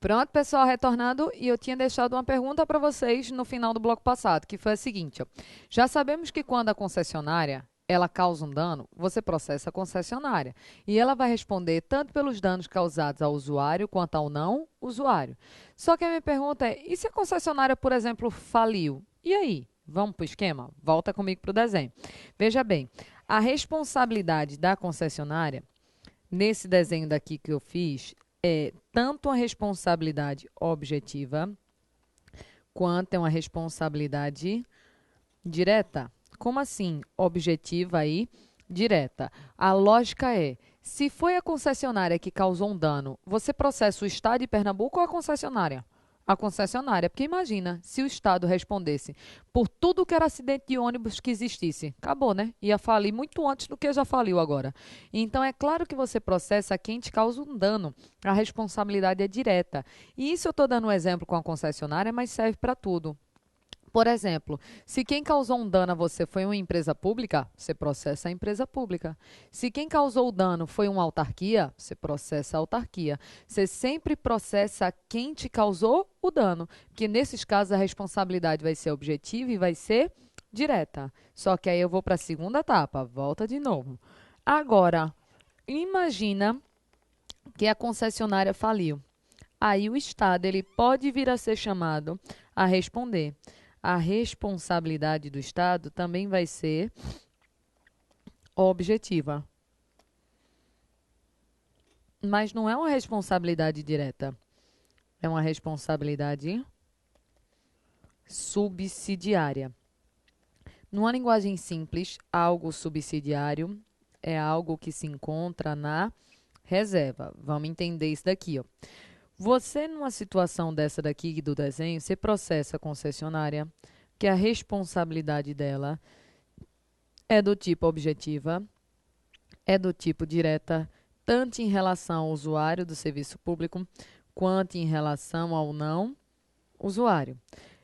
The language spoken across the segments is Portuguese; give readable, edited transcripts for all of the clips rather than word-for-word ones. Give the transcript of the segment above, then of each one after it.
Pronto, pessoal, retornando, e eu tinha deixado uma pergunta para vocês no final do bloco passado, que foi a seguinte, ó. Já sabemos que quando a concessionária ela causa um dano, você processa a concessionária e ela vai responder tanto pelos danos causados ao usuário quanto ao não usuário. Só que a minha pergunta é, e se a concessionária, por exemplo, faliu? E aí? Vamos para o esquema? Volta comigo para o desenho. Veja bem, a responsabilidade da concessionária nesse desenho daqui que eu fiz, é tanto a responsabilidade objetiva quanto é uma responsabilidade direta. Como assim? Objetiva e direta. A lógica é, se foi a concessionária que causou um dano, você processa o Estado de Pernambuco ou a concessionária? A concessionária, porque imagina, se o Estado respondesse por tudo que era acidente de ônibus que existisse, acabou, né? Ia falir muito antes do que já faliu agora. Então, é claro que você processa quem te causa um dano. A responsabilidade é direta. E isso eu estou dando um exemplo com a concessionária, mas serve para tudo. Por exemplo, se quem causou um dano a você foi uma empresa pública, você processa a empresa pública. Se quem causou o dano foi uma autarquia, você processa a autarquia. Você sempre processa quem te causou o dano, porque nesses casos a responsabilidade vai ser objetiva e vai ser direta. Só que aí eu vou para a segunda etapa, volta de novo. Agora, imagina que a concessionária faliu. Aí o Estado ele pode vir a ser chamado a responder. A responsabilidade do Estado também vai ser objetiva. Mas não é uma responsabilidade direta. É uma responsabilidade subsidiária. Numa linguagem simples, algo subsidiário é algo que se encontra na reserva. Vamos entender isso daqui, ó. Você, numa situação dessa daqui do desenho, você processa a concessionária, que a responsabilidade dela é do tipo objetiva, é do tipo direta, tanto em relação ao usuário do serviço público, quanto em relação ao não usuário.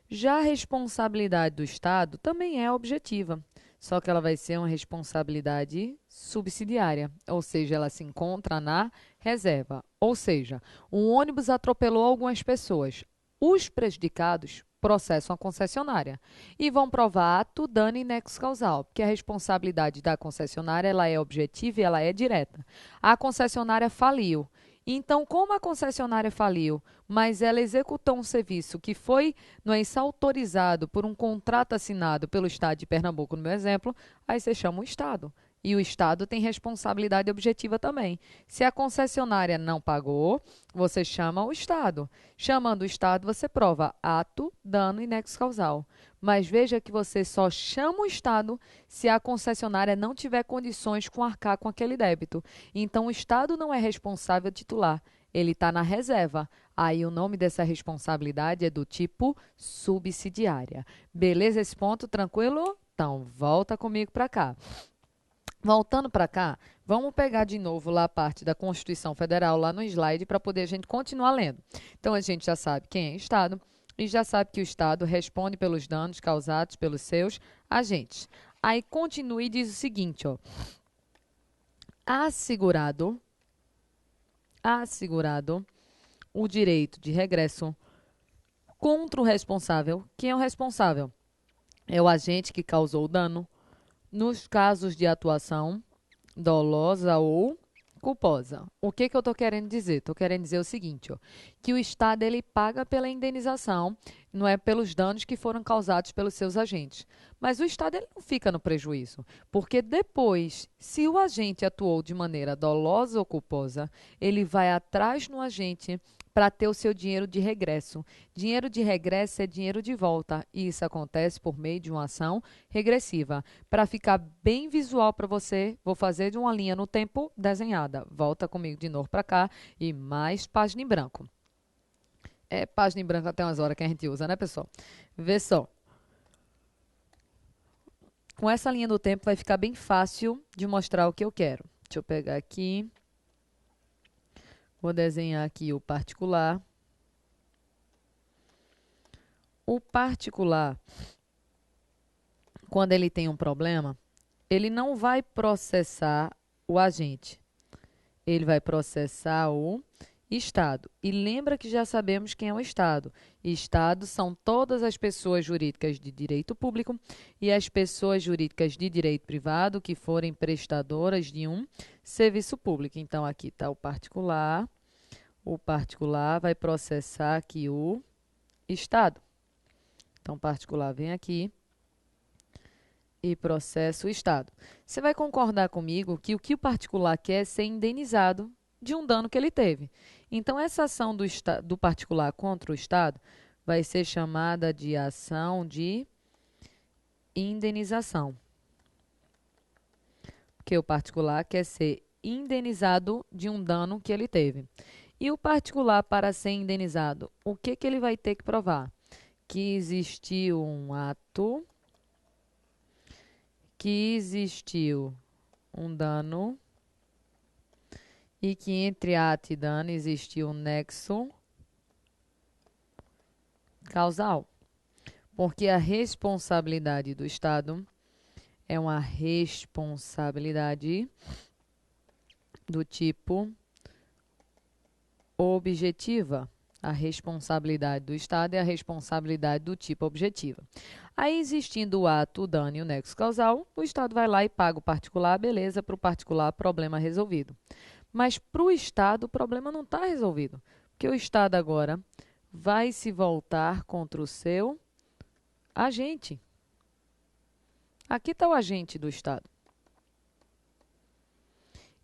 Já a responsabilidade do Estado também é objetiva, só que ela vai ser uma responsabilidade subsidiária, ou seja, ela se encontra na reserva. Ou seja, um ônibus atropelou algumas pessoas. Os prejudicados processam a concessionária e vão provar ato, dano e nexo causal, porque a responsabilidade da concessionária ela é objetiva e ela é direta. A concessionária faliu. Então, como a concessionária faliu, mas ela executou um serviço que foi, não é isso, autorizado por um contrato assinado pelo Estado de Pernambuco, no meu exemplo, aí você chama o Estado. E o Estado tem responsabilidade objetiva também. Se a concessionária não pagou, você chama o Estado. Chamando o Estado, você prova ato, dano e nexo causal. Mas veja que você só chama o Estado se a concessionária não tiver condições com arcar com aquele débito. Então, o Estado não é responsável titular, ele está na reserva. Aí, o nome dessa responsabilidade é do tipo subsidiária. Beleza esse ponto? Tranquilo? Então, volta comigo para cá. Voltando para cá, vamos pegar de novo lá a parte da Constituição Federal, lá no slide, para poder a gente continuar lendo. Então, a gente já sabe quem é Estado e já sabe que o Estado responde pelos danos causados pelos seus agentes. Aí, continue e diz o seguinte, ó. Assegurado, assegurado o direito de regresso contra o responsável. Quem é o responsável? É o agente que causou o dano nos casos de atuação dolosa ou culposa. O que eu estou querendo dizer? Estou querendo dizer o seguinte, ó, que o Estado ele paga pela indenização, não é pelos danos que foram causados pelos seus agentes. Mas o Estado ele não fica no prejuízo, porque depois, se o agente atuou de maneira dolosa ou culposa, ele vai atrás no agente para ter o seu dinheiro de regresso. Dinheiro de regresso é dinheiro de volta, e isso acontece por meio de uma ação regressiva. Para ficar bem visual para você, vou fazer de uma linha no tempo desenhada. Volta comigo de novo para cá e mais página em branco. É página em branco até umas horas que a gente usa, né, pessoal? Vê só. Com essa linha do tempo vai ficar bem fácil de mostrar o que eu quero. Deixa eu pegar aqui. Vou desenhar aqui o particular. O particular, quando ele tem um problema, ele não vai processar o agente. Ele vai processar o Estado. E lembra que já sabemos quem é o Estado. Estado são todas as pessoas jurídicas de direito público e as pessoas jurídicas de direito privado que forem prestadoras de um serviço público. Então, aqui está o particular. O particular vai processar aqui o Estado. Então, o particular vem aqui e processa o Estado. Você vai concordar comigo que o particular quer é ser indenizado de um dano que ele teve. Então, essa ação do particular contra o Estado vai ser chamada de ação de indenização. Porque o particular quer ser indenizado de um dano que ele teve. E o particular, para ser indenizado, o que ele vai ter que provar? Que existiu um ato, que existiu um dano e que entre ato e dano existiu um nexo causal. Porque a responsabilidade do Estado é uma responsabilidade do tipo objetiva. A responsabilidade do Estado é a responsabilidade do tipo objetiva. Aí, existindo o ato, o dano e o nexo causal, o Estado vai lá e paga o particular, beleza, para o particular, problema resolvido. Mas para o Estado, o problema não está resolvido, porque o Estado agora vai se voltar contra o seu agente. Aqui está o agente do Estado.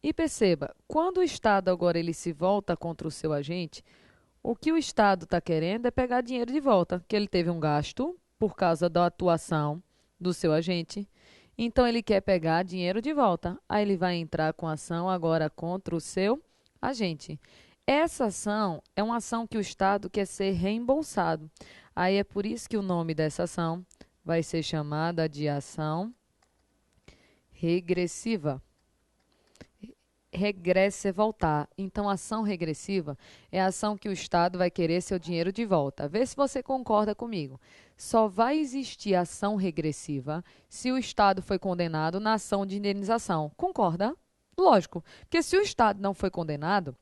E perceba, quando o Estado agora ele se volta contra o seu agente, o que o Estado está querendo é pegar dinheiro de volta, que ele teve um gasto por causa da atuação do seu agente. Então, ele quer pegar dinheiro de volta. Aí, ele vai entrar com ação agora contra o seu agente. Essa ação é uma ação que o Estado quer ser reembolsado. Aí, é por isso que o nome dessa ação vai ser chamada de ação regressiva. Regressa é voltar. Então, ação regressiva é a ação que o Estado vai querer seu dinheiro de volta. Vê se você concorda comigo. Só vai existir ação regressiva se o Estado foi condenado na ação de indenização. Concorda? Lógico. Porque se o Estado não foi condenado,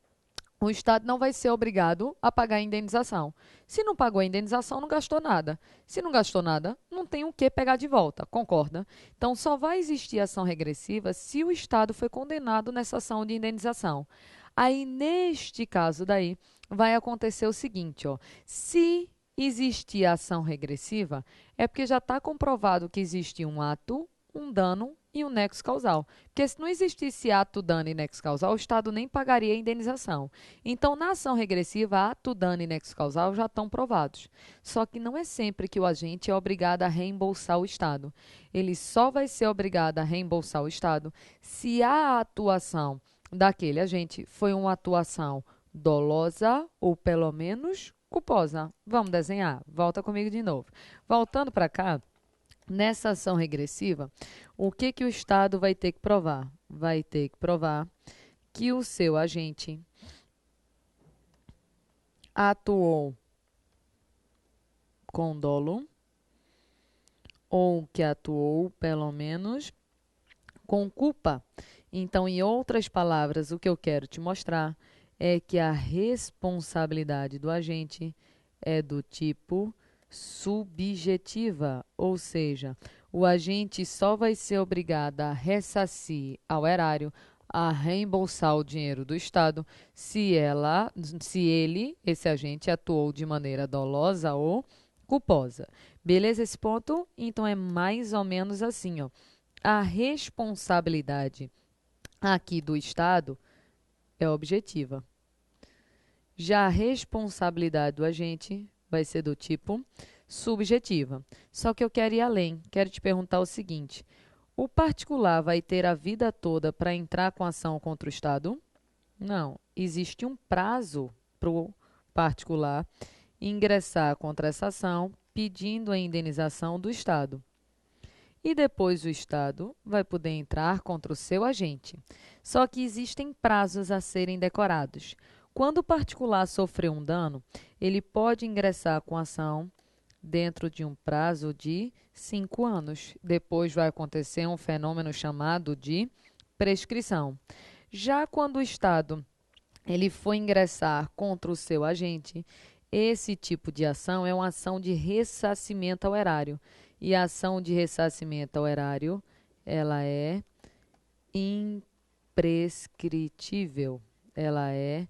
o Estado não vai ser obrigado a pagar a indenização. Se não pagou a indenização, não gastou nada. Se não gastou nada, não tem o que pegar de volta. Concorda? Então, só vai existir ação regressiva se o Estado foi condenado nessa ação de indenização. Aí, neste caso daí, vai acontecer o seguinte, ó. Se existir ação regressiva, é porque já está comprovado que existe um ato, um dano e um nexo causal. Porque se não existisse ato, dano e nexo causal, o Estado nem pagaria a indenização. Então, na ação regressiva, ato, dano e nexo causal já estão provados. Só que não é sempre que o agente é obrigado a reembolsar o Estado. Ele só vai ser obrigado a reembolsar o Estado se a atuação daquele agente foi uma atuação dolosa ou pelo menos culposa. Vamos desenhar? Volta comigo de novo. Voltando para cá, nessa ação regressiva, o que o Estado vai ter que provar? Vai ter que provar que o seu agente atuou com dolo ou que atuou, pelo menos, com culpa. Então, em outras palavras, o que eu quero te mostrar é que a responsabilidade do agente é do tipo subjetiva, ou seja, o agente só vai ser obrigado a ressarcir ao erário, a reembolsar o dinheiro do Estado, se ele, esse agente, atuou de maneira dolosa ou culposa. Beleza esse ponto? Então, é mais ou menos assim, ó. A responsabilidade aqui do Estado é objetiva. Já a responsabilidade do agente vai ser do tipo subjetiva. Só que eu quero ir além. Quero te perguntar o seguinte: o particular vai ter a vida toda para entrar com ação contra o Estado? Não. Existe um prazo para o particular ingressar contra essa ação pedindo a indenização do Estado. E depois o Estado vai poder entrar contra o seu agente. Só que existem prazos a serem decorados. Quando o particular sofreu um dano, ele pode ingressar com ação dentro de um prazo de 5 anos. Depois vai acontecer um fenômeno chamado de prescrição. Já quando o Estado ele foi ingressar contra o seu agente, esse tipo de ação é uma ação de ressarcimento ao erário. E a ação de ressarcimento ao erário, ela é imprescritível. Ela é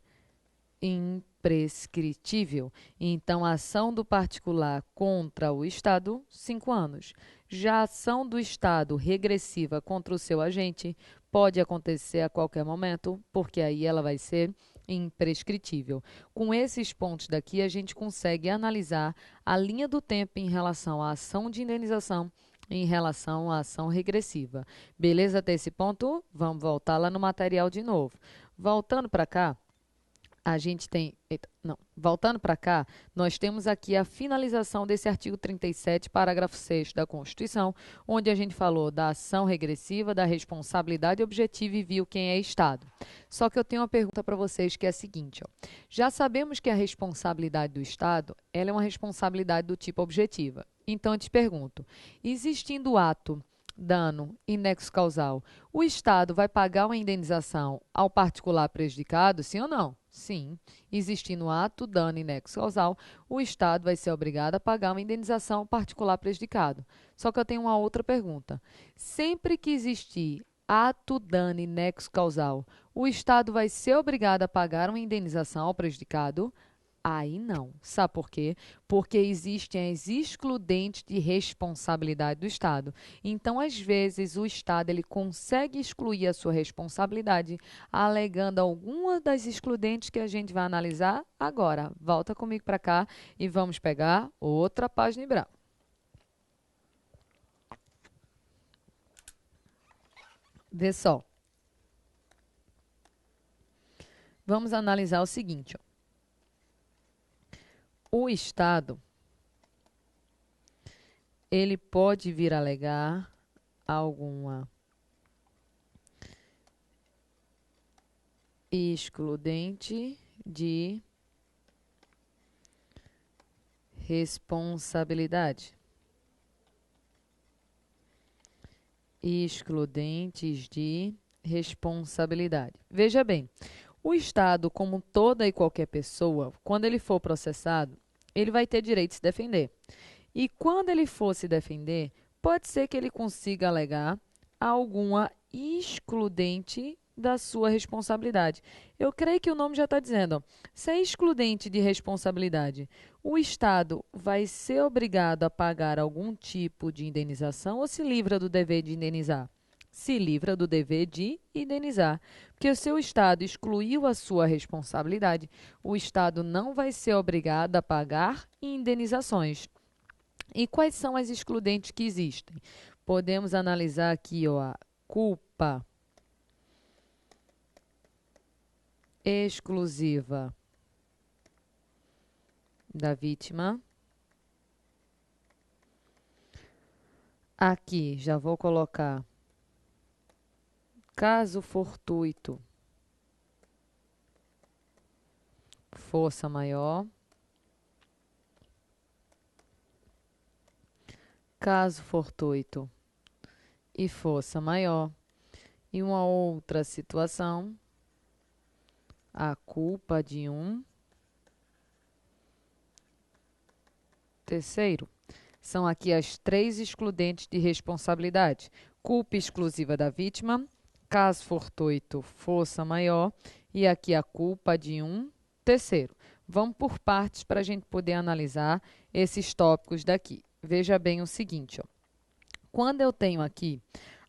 imprescritível. Então, a ação do particular contra o Estado, 5 anos. Já a ação do Estado regressiva contra o seu agente pode acontecer a qualquer momento, porque aí ela vai ser imprescritível. Com esses pontos daqui, a gente consegue analisar a linha do tempo em relação à ação de indenização em relação à ação regressiva. Beleza até esse ponto? Vamos voltar lá no material de novo. Voltando para cá, a gente tem. Eita, não. Voltando para cá, nós temos aqui a finalização desse artigo 37, parágrafo 6 da Constituição, onde a gente falou da ação regressiva, da responsabilidade objetiva e viu quem é Estado. Só que eu tenho uma pergunta para vocês que é a seguinte: ó. Já sabemos que a responsabilidade do Estado ela é uma responsabilidade do tipo objetiva. Então, eu te pergunto: existindo ato, dano e nexo causal, o Estado vai pagar uma indenização ao particular prejudicado, sim ou não? Sim. Existindo ato, dano e nexo causal, o Estado vai ser obrigado a pagar uma indenização ao particular prejudicado. Só que eu tenho uma outra pergunta. Sempre que existir ato, dano e nexo causal, o Estado vai ser obrigado a pagar uma indenização ao prejudicado? Aí não. Sabe por quê? Porque existem as excludentes de responsabilidade do Estado. Então, às vezes, o Estado ele consegue excluir a sua responsabilidade, alegando alguma das excludentes que a gente vai analisar agora. Volta comigo para cá e vamos pegar outra página em branco. Vê só. Vamos analisar o seguinte, ó. O Estado ele pode vir a alegar alguma excludente de responsabilidade. Excludentes de responsabilidade. Veja bem, o Estado, como toda e qualquer pessoa, quando ele for processado, ele vai ter direito de se defender. E quando ele for se defender, pode ser que ele consiga alegar alguma excludente da sua responsabilidade. Eu creio que o nome já está dizendo, ó, se é excludente de responsabilidade, o Estado vai ser obrigado a pagar algum tipo de indenização ou se livra do dever de indenizar? Se livra do dever de indenizar. Porque se o Estado excluiu a sua responsabilidade, o Estado não vai ser obrigado a pagar indenizações. E quais são as excludentes que existem? Podemos analisar aqui, ó, a culpa exclusiva da vítima. Aqui já vou colocar caso fortuito, força maior. Caso fortuito e força maior. E uma outra situação, a culpa de um terceiro. São aqui as 3 excludentes de responsabilidade. Culpa exclusiva da vítima, caso fortuito, força maior e aqui a culpa de um terceiro. Vamos por partes para a gente poder analisar esses tópicos daqui. Veja bem o seguinte, ó. Quando eu tenho aqui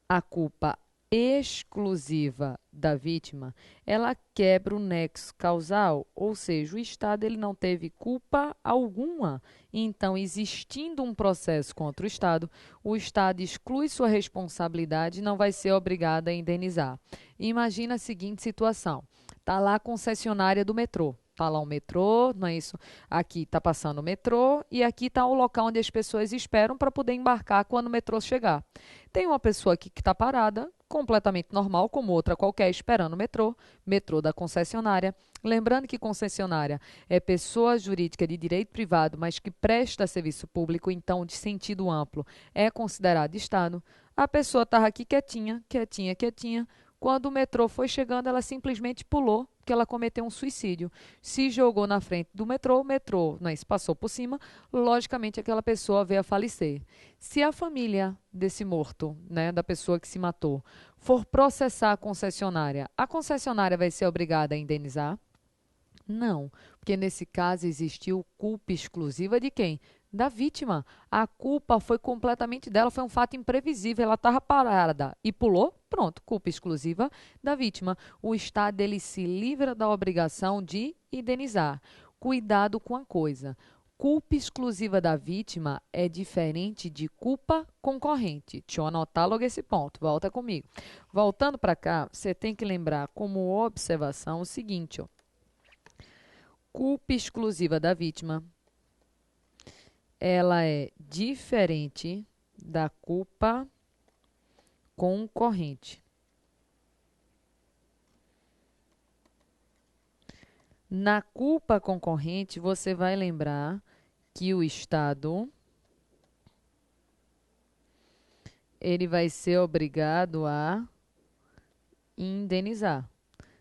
a culpa exclusiva da vítima, ela quebra o nexo causal, ou seja, o Estado ele não teve culpa alguma. Então, existindo um processo contra o Estado exclui sua responsabilidade e não vai ser obrigado a indenizar. Imagina a seguinte situação: está lá a concessionária do metrô. Está lá o metrô, não é isso? Aqui está passando o metrô e aqui está o local onde as pessoas esperam para poder embarcar quando o metrô chegar. Tem uma pessoa aqui que está parada, completamente normal, como outra qualquer, esperando o metrô da concessionária. Lembrando que concessionária é pessoa jurídica de direito privado, mas que presta serviço público, então, de sentido amplo, é considerado Estado. A pessoa estava aqui quietinha, quietinha, quietinha. Quando o metrô foi chegando, ela simplesmente pulou, porque ela cometeu um suicídio. Se jogou na frente do metrô, o metrô, né, se passou por cima, logicamente aquela pessoa veio a falecer. Se a família desse morto, né, da pessoa que se matou, for processar a concessionária vai ser obrigada a indenizar? Não, porque nesse caso existiu culpa exclusiva de quem? Da vítima. A culpa foi completamente dela, foi um fato imprevisível. Ela estava parada e pulou, pronto, culpa exclusiva da vítima. O Estado ele se livra da obrigação de indenizar. Cuidado com a coisa. Culpa exclusiva da vítima é diferente de culpa concorrente. Deixa eu anotar logo esse ponto. Volta comigo. Voltando para cá, você tem que lembrar como observação o seguinte, ó. Culpa exclusiva da vítima, ela é diferente da culpa concorrente. Na culpa concorrente, você vai lembrar que o Estado ele vai ser obrigado a indenizar.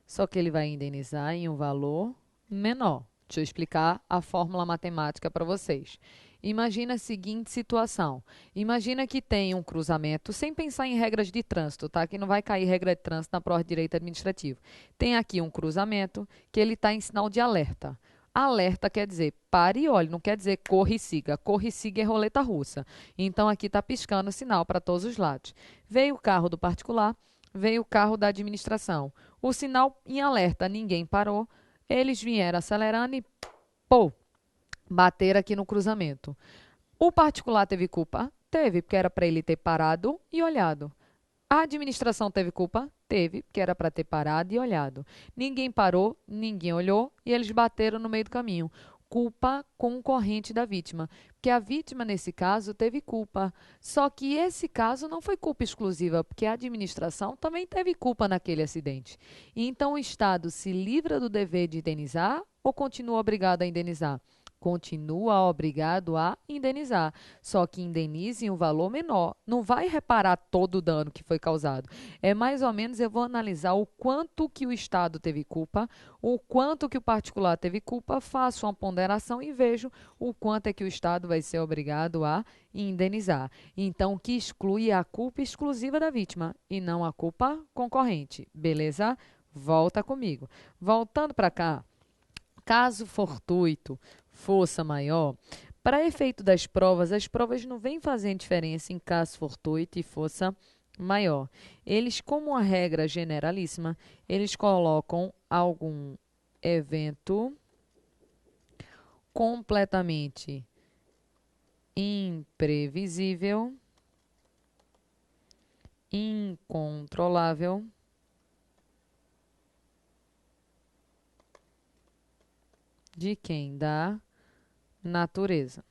Só que ele vai indenizar em um valor menor. Deixa eu explicar a fórmula matemática para vocês. Imagina a seguinte situação. Imagina que tem um cruzamento, sem pensar em regras de trânsito, tá? Que não vai cair regra de trânsito na prova de direito administrativo. Tem aqui um cruzamento que ele está em sinal de alerta. Alerta quer dizer pare e olhe, não quer dizer corre e siga. Corre e siga é roleta russa. Então aqui está piscando o sinal para todos os lados. Veio o carro do particular, veio o carro da administração. O sinal em alerta, ninguém parou. Eles vieram acelerando e pô, bateram aqui no cruzamento. O particular teve culpa? Teve, porque era para ele ter parado e olhado. A administração teve culpa? Teve, porque era para ter parado e olhado. Ninguém parou, ninguém olhou e eles bateram no meio do caminho. Culpa concorrente da vítima, porque a vítima, nesse caso, teve culpa. Só que esse caso não foi culpa exclusiva, porque a administração também teve culpa naquele acidente. E então o Estado se livra do dever de indenizar ou continua obrigado a indenizar? Continua obrigado a indenizar, só que indenize em um valor menor. Não vai reparar todo o dano que foi causado. É mais ou menos, eu vou analisar o quanto que o Estado teve culpa, o quanto que o particular teve culpa, faço uma ponderação e vejo o quanto é que o Estado vai ser obrigado a indenizar. Então, que exclui a culpa exclusiva da vítima e não a culpa concorrente. Beleza? Volta comigo. Voltando para cá, caso fortuito, força maior, para efeito das provas, as provas não vêm fazendo diferença em caso fortuito e força maior. Eles, como uma regra generalíssima, eles colocam algum evento completamente imprevisível, incontrolável, de quem? Da natureza.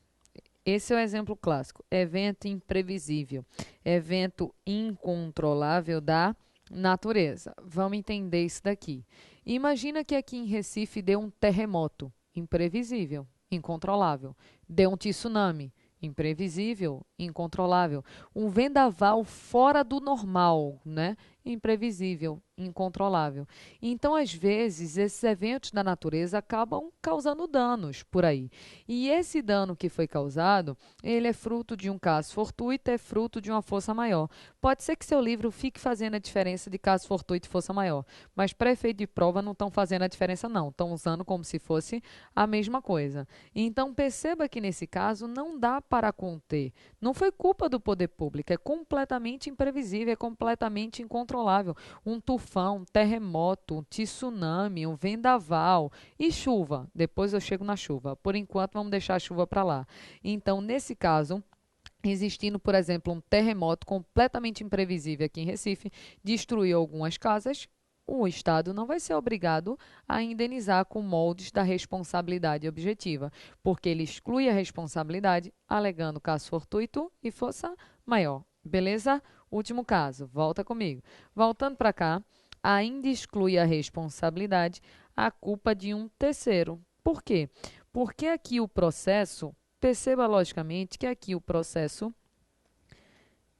Esse é o exemplo clássico. Evento imprevisível, evento incontrolável da natureza. Vamos entender isso daqui. Imagina que aqui em Recife deu um terremoto imprevisível, incontrolável. Deu um tsunami imprevisível, incontrolável. Um vendaval fora do normal, né? Imprevisível, incontrolável. Então, às vezes, esses eventos da natureza acabam causando danos por aí. E esse dano que foi causado, ele é fruto de um caso fortuito, é fruto de uma força maior. Pode ser que seu livro fique fazendo a diferença de caso fortuito e força maior, mas para efeito de prova não estão fazendo a diferença não, estão usando como se fosse a mesma coisa. Então perceba que nesse caso não dá para conter. Não foi culpa do poder público, é completamente imprevisível, é completamente incontrolável. Um tufão, um terremoto, um tsunami, um vendaval e chuva. Depois eu chego na chuva. Por enquanto, vamos deixar a chuva para lá. Então, nesse caso, existindo, por exemplo, um terremoto completamente imprevisível aqui em Recife, destruiu algumas casas, o Estado não vai ser obrigado a indenizar com moldes da responsabilidade objetiva, porque ele exclui a responsabilidade, alegando caso fortuito e força maior. Beleza? Último caso, volta comigo. Voltando para cá, ainda exclui a responsabilidade a culpa de um terceiro. Por quê? Porque aqui o processo, perceba logicamente que aqui o processo,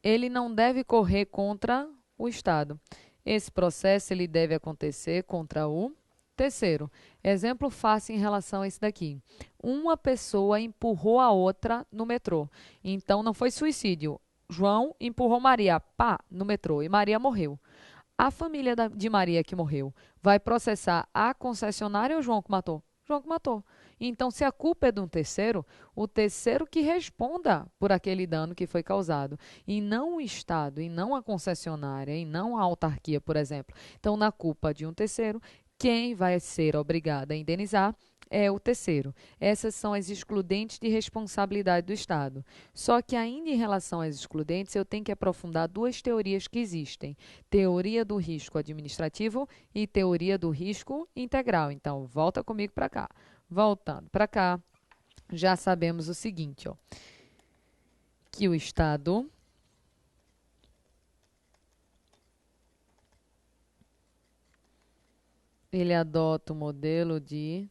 ele não deve correr contra o Estado. Esse processo ele deve acontecer contra o terceiro. Exemplo fácil em relação a isso daqui. Uma pessoa empurrou a outra no metrô. Então, não foi suicídio. João empurrou Maria, pá, no metrô, e Maria morreu. A família de Maria que morreu vai processar a concessionária ou o João que matou? João que matou. Então, se a culpa é de um terceiro, o terceiro que responda por aquele dano que foi causado, e não o Estado, e não a concessionária, e não a autarquia, por exemplo. Então, na culpa de um terceiro, quem vai ser obrigado a indenizar é o terceiro. Essas são as excludentes de responsabilidade do Estado. Só que ainda em relação às excludentes, eu tenho que aprofundar duas teorias que existem: teoria do risco administrativo e teoria do risco integral. Então, volta comigo para cá. Voltando para cá, já sabemos o seguinte, ó, que o Estado ele adota o modelo de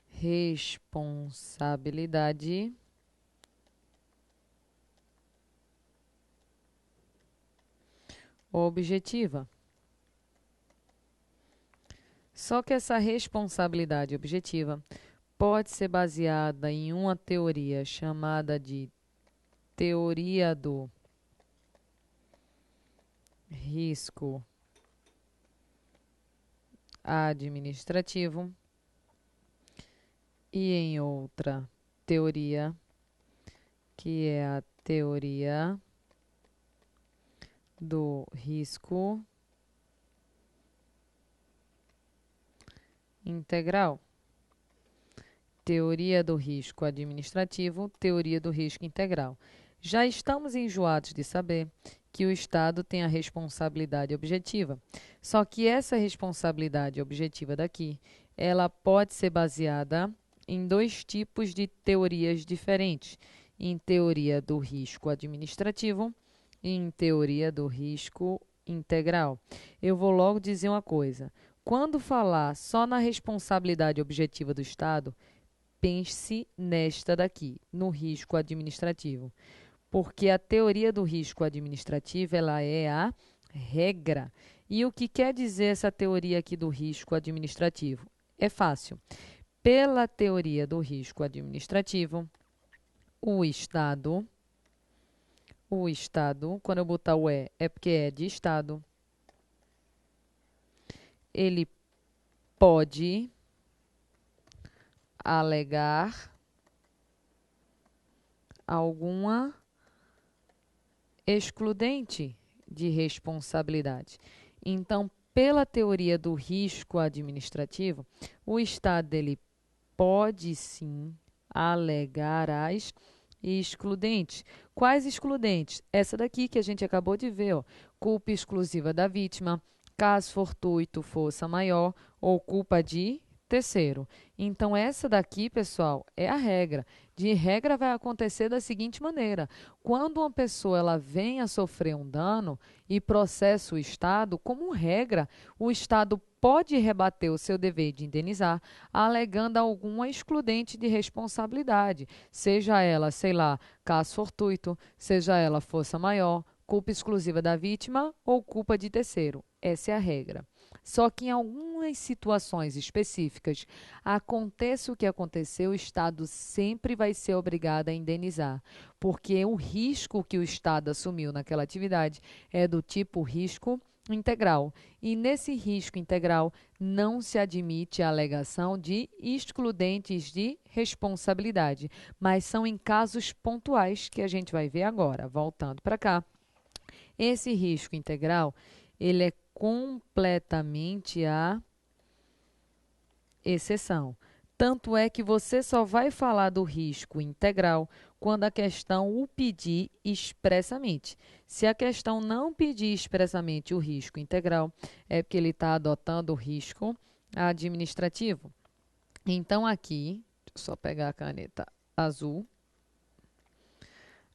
responsabilidade objetiva. Só que essa responsabilidade objetiva pode ser baseada em uma teoria chamada de teoria do risco administrativo e em outra teoria, que é a teoria do risco integral. Teoria do risco administrativo, teoria do risco integral. Já estamos enjoados de saber que o Estado tem a responsabilidade objetiva. Só que essa responsabilidade objetiva daqui, ela pode ser baseada em dois tipos de teorias diferentes: em teoria do risco administrativo e em teoria do risco integral. Eu vou logo dizer uma coisa: quando falar só na responsabilidade objetiva do Estado, pense nesta daqui, no risco administrativo, porque a teoria do risco administrativo ela é a regra. E o que quer dizer essa teoria aqui do risco administrativo? É fácil. Pela teoria do risco administrativo, o Estado, quando eu botar o é porque é de Estado, ele pode alegar alguma excludente de responsabilidade. Então, pela teoria do risco administrativo, o Estado ele pode sim alegar as excludentes. Quais excludentes? Essa daqui que a gente acabou de ver, ó. Culpa exclusiva da vítima, caso fortuito, força maior ou culpa de terceiro. Então, essa daqui, pessoal, é a regra. De regra, vai acontecer da seguinte maneira: quando uma pessoa ela vem a sofrer um dano e processa o Estado, como regra, o Estado pode rebater o seu dever de indenizar, alegando alguma excludente de responsabilidade, seja ela, sei lá, caso fortuito, seja ela força maior, culpa exclusiva da vítima ou culpa de terceiro. Essa é a regra. Só que em algumas situações específicas, aconteça o que acontecer, o Estado sempre vai ser obrigado a indenizar, porque o risco que o Estado assumiu naquela atividade é do tipo risco integral. E nesse risco integral não se admite a alegação de excludentes de responsabilidade, mas são em casos pontuais que a gente vai ver agora. Voltando para cá, esse risco integral, ele é completamente a exceção. Tanto é que você só vai falar do risco integral quando a questão o pedir expressamente. Se a questão não pedir expressamente o risco integral, é porque ele está adotando o risco administrativo. Então, aqui, deixa eu só pegar a caneta azul.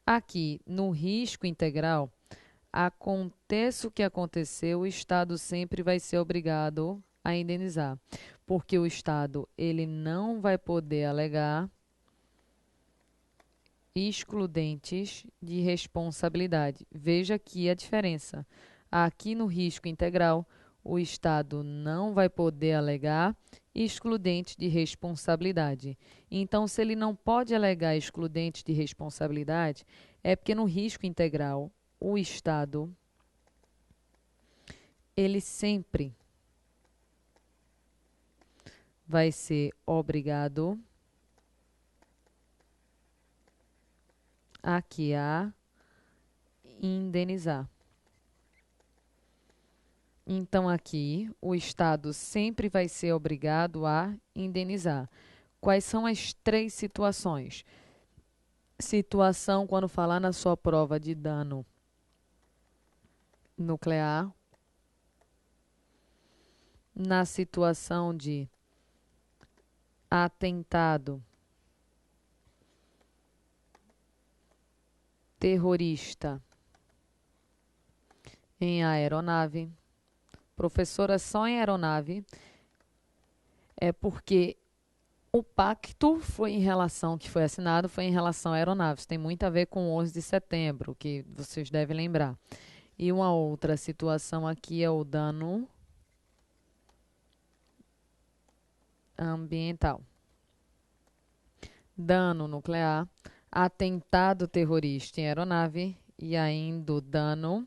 Aqui, no risco integral, aconteça o que aconteceu, o Estado sempre vai ser obrigado a indenizar, porque o Estado ele não vai poder alegar excludentes de responsabilidade. Veja aqui a diferença. Aqui no risco integral, o Estado não vai poder alegar excludente de responsabilidade. Então, se ele não pode alegar excludente de responsabilidade, é porque no risco integral, o Estado, ele sempre vai ser obrigado a indenizar. Então, aqui, o Estado sempre vai ser obrigado a indenizar. Quais são as 3 situações? Situação quando falar na sua prova de dano nuclear, na situação de atentado terrorista em aeronave. Professora, só em aeronave, é porque o pacto foi em relação, que foi assinado, foi em relação a aeronaves. Tem muito a ver com o 11 de setembro, que vocês devem lembrar. E uma outra situação aqui é o dano ambiental. Dano nuclear, atentado terrorista em aeronave e ainda o dano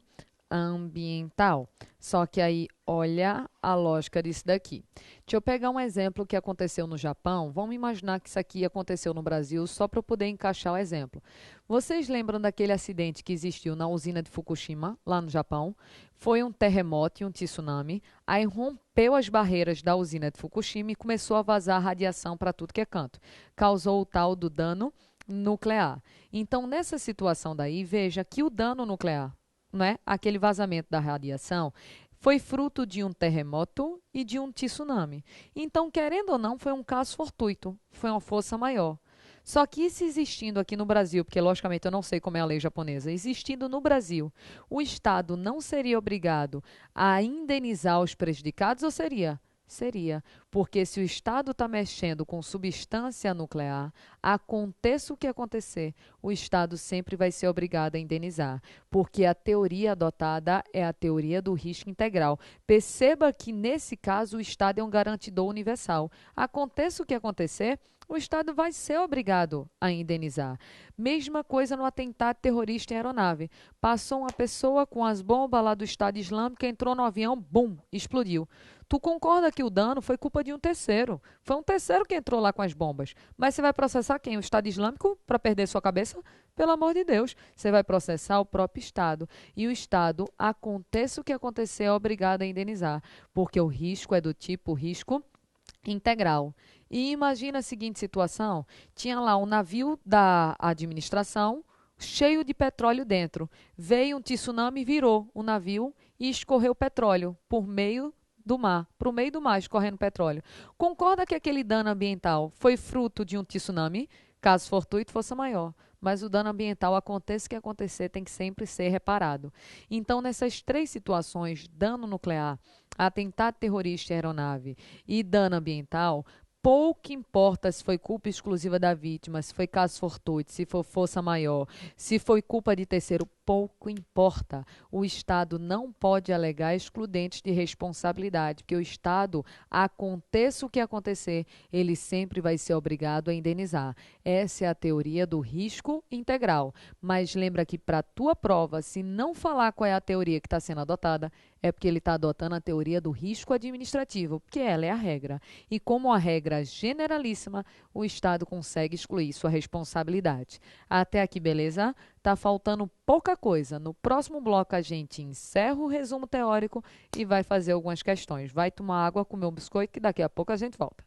ambiental. Só que aí, olha a lógica disso daqui. Deixa eu pegar um exemplo que aconteceu no Japão. Vamos imaginar que isso aqui aconteceu no Brasil, só para eu poder encaixar o exemplo. Vocês lembram daquele acidente que existiu na usina de Fukushima, lá no Japão? Foi um terremoto e um tsunami. Aí rompeu as barreiras da usina de Fukushima e começou a vazar radiação para tudo que é canto. Causou o tal do dano nuclear. Então, nessa situação daí, veja que o dano nuclear, né, aquele vazamento da radiação, foi fruto de um terremoto e de um tsunami. Então, querendo ou não, foi um caso fortuito, foi uma força maior. Só que isso existindo aqui no Brasil, porque logicamente eu não sei como é a lei japonesa, existindo no Brasil, o Estado não seria obrigado a indenizar os prejudicados ou seria? Seria, porque se o Estado está mexendo com substância nuclear, aconteça o que acontecer, o Estado sempre vai ser obrigado a indenizar, porque a teoria adotada é a teoria do risco integral. Perceba que, nesse caso, o Estado é um garantidor universal. Aconteça o que acontecer, o Estado vai ser obrigado a indenizar. Mesma coisa no atentado terrorista em aeronave. Passou uma pessoa com as bombas lá do Estado Islâmico, entrou no avião, bum, explodiu. Tu concorda que o dano foi culpa de um terceiro? Foi um terceiro que entrou lá com as bombas. Mas você vai processar quem? O Estado Islâmico para perder sua cabeça? Pelo amor de Deus. Você vai processar o próprio Estado. E o Estado, aconteça o que acontecer, é obrigado a indenizar. Porque o risco é do tipo risco integral. E imagina a seguinte situação: tinha lá um navio da administração cheio de petróleo dentro. Veio um tsunami, virou o navio e escorreu petróleo por meio do mar, para o meio do mar, escorrendo petróleo. Concorda que aquele dano ambiental foi fruto de um tsunami? Caso fortuito, fosse maior. Mas o dano ambiental, aconteça o que acontecer, tem que sempre ser reparado. Então, nessas 3 situações, dano nuclear, atentado terrorista em aeronave e dano ambiental, pouco importa se foi culpa exclusiva da vítima, se foi caso fortuito, se for força maior, se foi culpa de terceiro, pouco importa. O Estado não pode alegar excludentes de responsabilidade, porque o Estado, aconteça o que acontecer, ele sempre vai ser obrigado a indenizar. Essa é a teoria do risco integral. Mas lembra que para a tua prova, se não falar qual é a teoria que está sendo adotada, é porque ele está adotando a teoria do risco administrativo, porque ela é a regra. E como a regra é generalíssima, o Estado consegue excluir sua responsabilidade. Até aqui, beleza? Tá faltando pouca coisa. No próximo bloco a gente encerra o resumo teórico e vai fazer algumas questões. Vai tomar água, comer um biscoito, que daqui a pouco a gente volta.